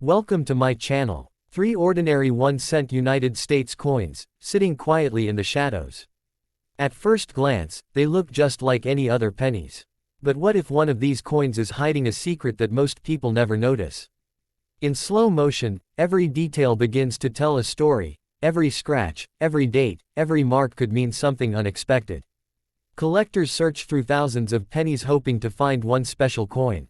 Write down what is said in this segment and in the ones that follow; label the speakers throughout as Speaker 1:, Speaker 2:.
Speaker 1: Welcome to my channel. 3 ordinary 1-cent United States coins, sitting quietly in the shadows. At first glance, they look just like any other pennies. But what if one of these coins is hiding a secret that most people never notice? In slow motion, every detail begins to tell a story. Every scratch, every date, every mark could mean something unexpected. Collectors search through thousands of pennies hoping to find one special coin.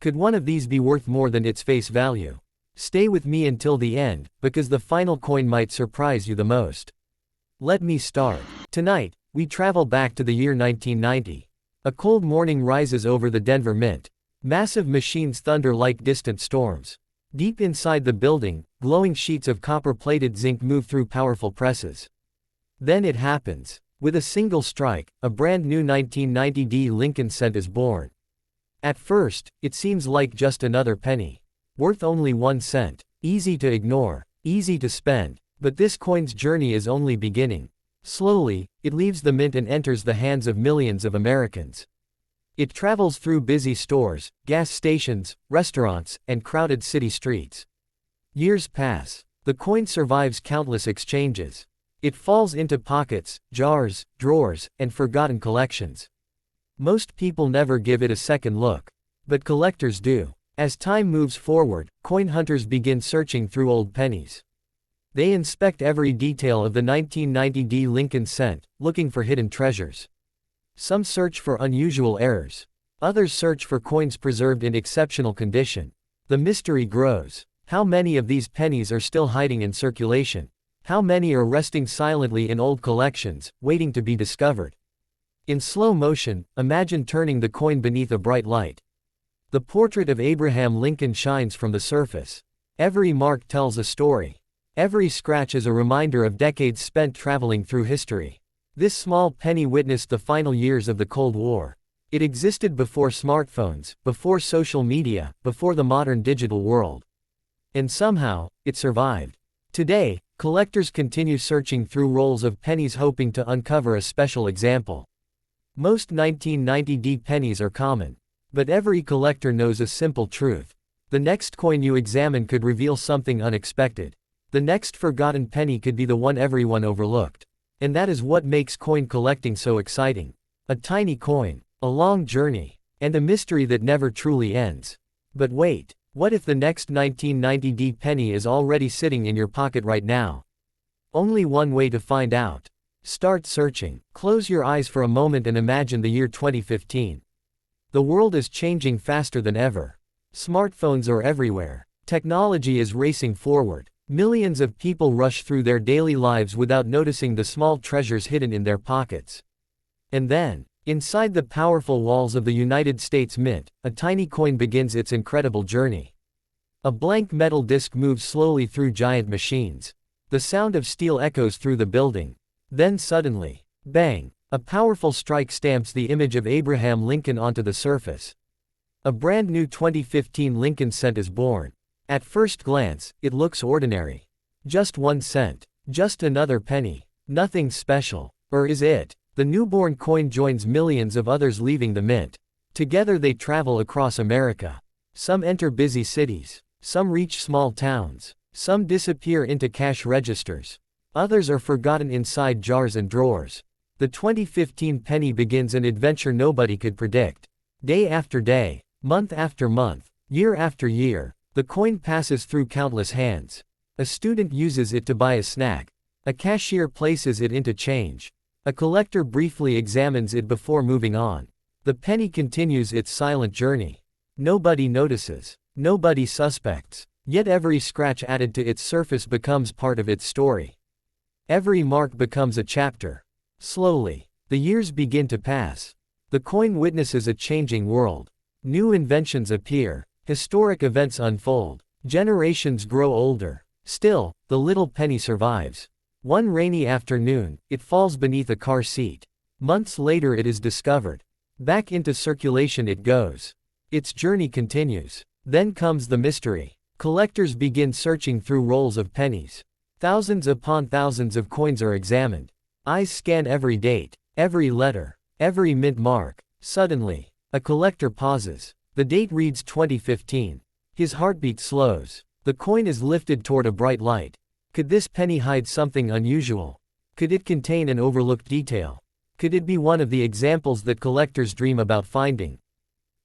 Speaker 1: Could one of these be worth more than its face value? Stay with me until the end, because the final coin might surprise you the most. Let me start. Tonight, we travel back to the year 1990. A cold morning rises over the Denver Mint. Massive machines thunder like distant storms. Deep inside the building, glowing sheets of copper-plated zinc move through powerful presses. Then it happens. With a single strike, a brand new 1990 Lincoln cent is born. At first, it seems like just another penny. Worth only 1 cent. Easy to ignore, easy to spend. But this coin's journey is only beginning. Slowly, it leaves the mint and enters the hands of millions of Americans. It travels through busy stores, gas stations, restaurants, and crowded city streets. Years pass. The coin survives countless exchanges. It falls into pockets, jars, drawers, and forgotten collections. Most people never give it a second look. But collectors do. As time moves forward, coin hunters begin searching through old pennies. They inspect every detail of the 1990 Lincoln cent, looking for hidden treasures. Some search for unusual errors. Others search for coins preserved in exceptional condition. The mystery grows. How many of these pennies are still hiding in circulation? How many are resting silently in old collections, waiting to be discovered? In slow motion, imagine turning the coin beneath a bright light. The portrait of Abraham Lincoln shines from the surface. Every mark tells a story. Every scratch is a reminder of decades spent traveling through history. This small penny witnessed the final years of the Cold War. It existed before smartphones, before social media, before the modern digital world. And somehow, it survived. Today, collectors continue searching through rolls of pennies hoping to uncover a special example. Most 1990 pennies are common. But every collector knows a simple truth. The next coin you examine could reveal something unexpected. The next forgotten penny could be the one everyone overlooked. And that is what makes coin collecting so exciting. A tiny coin, a long journey, and a mystery that never truly ends. But wait, what if the next 1990 penny is already sitting in your pocket right now? Only one way to find out. Start searching. Close your eyes for a moment and imagine the year 2015. The world is changing faster than ever. Smartphones are everywhere. Technology is racing forward. Millions of people rush through their daily lives without noticing the small treasures hidden in their pockets. And then, inside the powerful walls of the United States Mint, a tiny coin begins its incredible journey. A blank metal disc moves slowly through giant machines. The sound of steel echoes through the building. Then suddenly, bang! A powerful strike stamps the image of Abraham Lincoln onto the surface. A brand new 2015 Lincoln cent is born. At first glance, it looks ordinary. Just 1 cent. Just another penny. Nothing special. Or is it? The newborn coin joins millions of others leaving the mint. Together they travel across America. Some enter busy cities. Some reach small towns. Some disappear into cash registers. Others are forgotten inside jars and drawers. The 2015 penny begins an adventure nobody could predict. Day after day, month after month, year after year, the coin passes through countless hands. A student uses it to buy a snack. A cashier places it into change. A collector briefly examines it before moving on. The penny continues its silent journey. Nobody notices. Nobody suspects. Yet every scratch added to its surface becomes part of its story. Every mark becomes a chapter. Slowly, the years begin to pass. The coin witnesses a changing world. New inventions appear. Historic events unfold. Generations grow older. Still, the little penny survives. One rainy afternoon, it falls beneath a car seat. Months later it is discovered. Back into circulation it goes. Its journey continues. Then comes the mystery. Collectors begin searching through rolls of pennies. Thousands upon thousands of coins are examined. Eyes scan every date, every letter, every mint mark. Suddenly, a collector pauses. The date reads 2015. His heartbeat slows. The coin is lifted toward a bright light. Could this penny hide something unusual? Could it contain an overlooked detail? Could it be one of the examples that collectors dream about finding?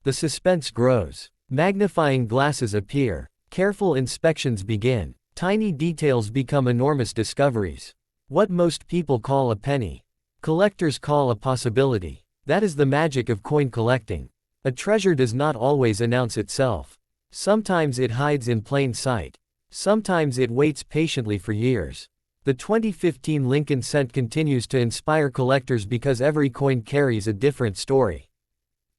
Speaker 1: The suspense grows. Magnifying glasses appear. Careful inspections begin. Tiny details become enormous discoveries. What most people call a penny, collectors call a possibility. That is the magic of coin collecting. A treasure does not always announce itself. Sometimes it hides in plain sight. Sometimes it waits patiently for years. The 2015 Lincoln cent continues to inspire collectors because every coin carries a different story.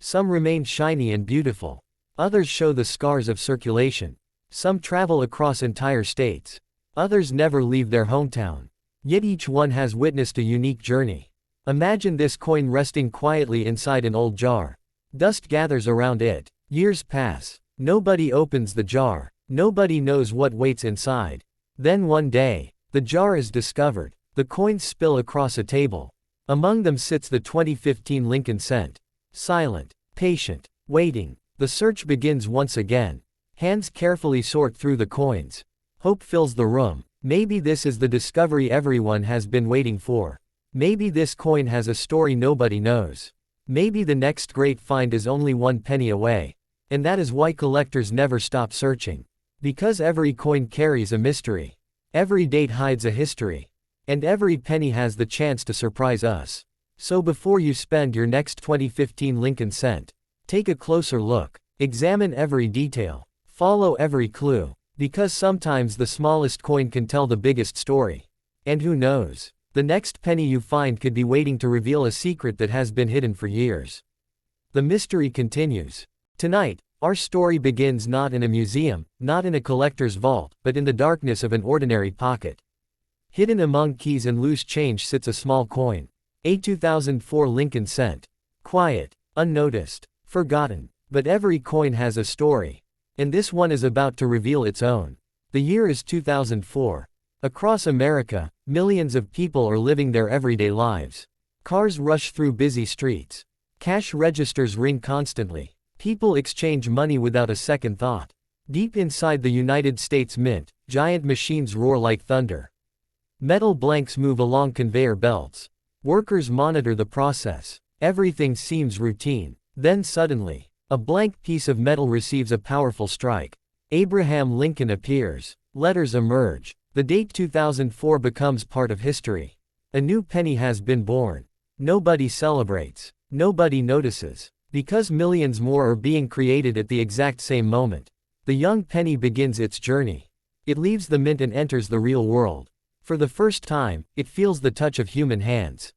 Speaker 1: Some remain shiny and beautiful. Others show the scars of circulation. Some travel across entire states. Others never leave their hometown. Yet each one has witnessed a unique journey. Imagine this coin resting quietly inside an old jar. Dust gathers around it. Years pass. Nobody opens the jar. Nobody knows what waits inside. Then one day, the jar is discovered. The coins spill across a table. Among them sits the 2015 Lincoln cent. Silent, patient, waiting. The search begins once again. Hands carefully sort through the coins. Hope fills the room. Maybe this is the discovery everyone has been waiting for. Maybe this coin has a story nobody knows. Maybe the next great find is only one penny away. And that is why collectors never stop searching. Because every coin carries a mystery. Every date hides a history. And every penny has the chance to surprise us. So before you spend your next 2015 Lincoln cent, take a closer look. Examine every detail. Follow every clue. Because sometimes the smallest coin can tell the biggest story. And who knows? The next penny you find could be waiting to reveal a secret that has been hidden for years. The mystery continues. Tonight, our story begins not in a museum, not in a collector's vault, but in the darkness of an ordinary pocket. Hidden among keys and loose change sits a small coin. A 2004 Lincoln cent. Quiet, unnoticed, forgotten. But every coin has a story. And this one is about to reveal its own. The year is 2004. Across America, millions of people are living their everyday lives. Cars rush through busy streets. Cash registers ring constantly. People exchange money without a second thought. Deep inside the United States Mint, giant machines roar like thunder. Metal blanks move along conveyor belts. Workers monitor the process. Everything seems routine. Then suddenly, a blank piece of metal receives a powerful strike. Abraham Lincoln appears. Letters emerge. The date 2004 becomes part of history. A new penny has been born. Nobody celebrates. Nobody notices. Because millions more are being created at the exact same moment. The young penny begins its journey. It leaves the mint and enters the real world. For the first time, it feels the touch of human hands.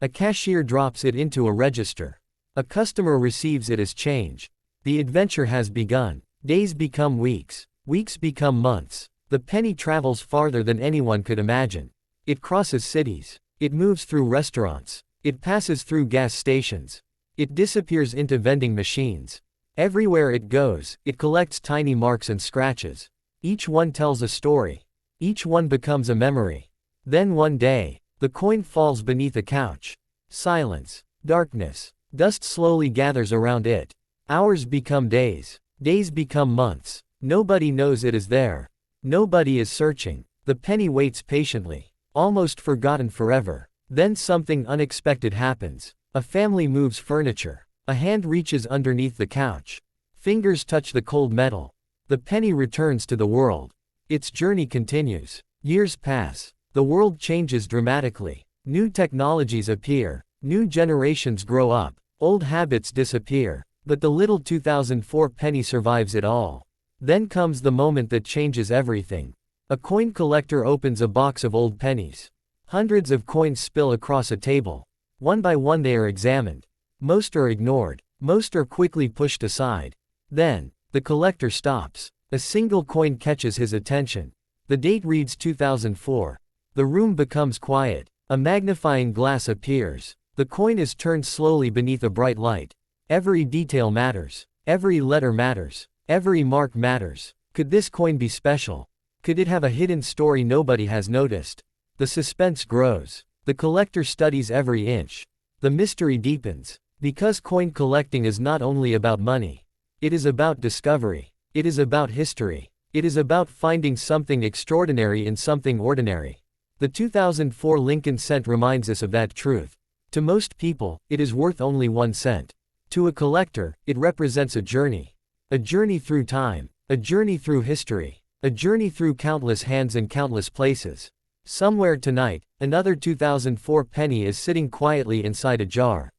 Speaker 1: A cashier drops it into a register. A customer receives it as change. The adventure has begun. Days become weeks. Weeks become months. The penny travels farther than anyone could imagine. It crosses cities. It moves through restaurants. It passes through gas stations. It disappears into vending machines. Everywhere it goes, it collects tiny marks and scratches. Each one tells a story. Each one becomes a memory. Then one day, the coin falls beneath a couch. Silence. Darkness. Dust slowly gathers around it. Hours become days. Days become months. Nobody knows it is there. Nobody is searching. The penny waits patiently. Almost forgotten forever. Then something unexpected happens. A family moves furniture. A hand reaches underneath the couch. Fingers touch the cold metal. The penny returns to the world. Its journey continues. Years pass. The world changes dramatically. New technologies appear. New generations grow up. Old habits disappear. But the little 2004 penny survives it all. Then comes the moment that changes everything. A coin collector opens a box of old pennies. Hundreds of coins spill across a table. One by one they are examined. Most are ignored. Most are quickly pushed aside. Then, the collector stops. A single coin catches his attention. The date reads 2004. The room becomes quiet. A magnifying glass appears. The coin is turned slowly beneath a bright light. Every detail matters. Every letter matters. Every mark matters. Could this coin be special? Could it have a hidden story nobody has noticed? The suspense grows. The collector studies every inch. The mystery deepens. Because coin collecting is not only about money. It is about discovery. It is about history. It is about finding something extraordinary in something ordinary. The 2004 Lincoln cent reminds us of that truth. To most people, it is worth only 1 cent. To a collector, it represents a journey. A journey through time. A journey through history. A journey through countless hands and countless places. Somewhere tonight, another 2004 penny is sitting quietly inside a jar.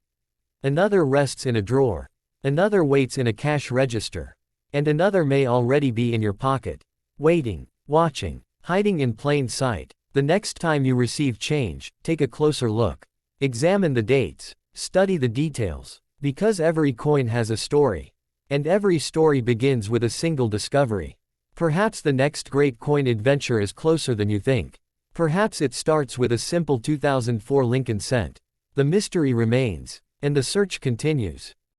Speaker 1: Another rests in a drawer. Another waits in a cash register. And another may already be in your pocket. Waiting, watching, hiding in plain sight. The next time you receive change, take a closer look. Examine the dates. Study the details. Because every coin has a story. And every story begins with a single discovery. Perhaps the next great coin adventure is closer than you think. Perhaps it starts with a simple 2004 Lincoln cent. The mystery remains, and the search continues.